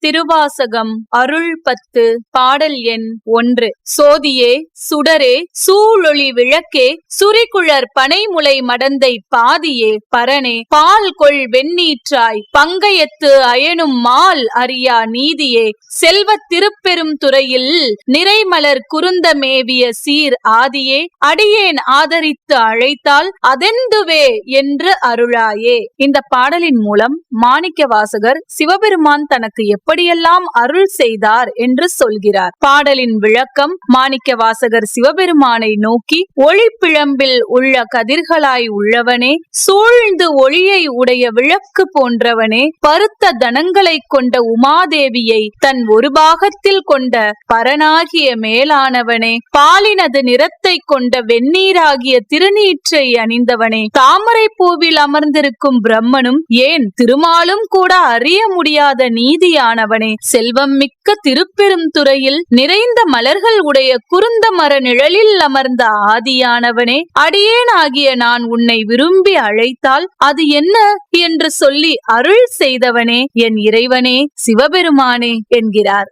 திருவாசகம் அருள் 10 பாடல் எண் 1. சோதியே சுடரே சூழொளி விளக்கே சுரிகுழற் பனைமுலை மடந்தை பாதியே பரனே பால் கொள் வெண்ணீற்றாய் பங்கயத்து அயனும் மால் அறியா நீதியே செல்வத் திருப்பெரும் துறையில் நிறைமலர் குருந்த மேவிய சீர் ஆதியே அடியேன் ஆதரித்து அழைத்தால் அதெந்துவே என்று அருளாயே. இந்த பாடலின் மூலம் மாணிக்கவாசகர் சிவபெருமான் தனக்கு எப்படியெல்லாம் அருள் செய்தார் என்று சொல்கிறார். பாடலின் விளக்கம்: மாணிக்கவாசகர் சிவபெருமானை நோக்கி, ஒளிப்பிழம்பில் உள்ள கதிர்களாய் உள்ளவனே, சூழ்ந்து ஒளியை உடைய விளக்கு போன்றவனே, பருத்த தனங்களை கொண்ட உமாதேவியை தன் ஒரு பாகத்தில் கொண்ட பரனாகிய மேலானவனே, பாலினது நிறத்தை கொண்ட வெந்நீராகிய திருநீற்றை அணிந்தவனே, தாமரை பூவில் அமர்ந்திருக்கும் பிரம்மனும் ஏன் திருமாலும் கூட அறிய முடியாத நீதியானவனே, செல்வம் மிக்க திருப்பெரும் துறையில் நிறைந்த மலர்கள் உடைய குருந்த மர நிழலில் அமர்ந்த ஆதியானவனே, அடியேனாகிய நான் உன்னை விரும்பி அழைத்தால் அது என்ன என்று சொல்லி அருள் செய்தவனே, என் இறைவனே சிவபெருமானே என்கிறார்.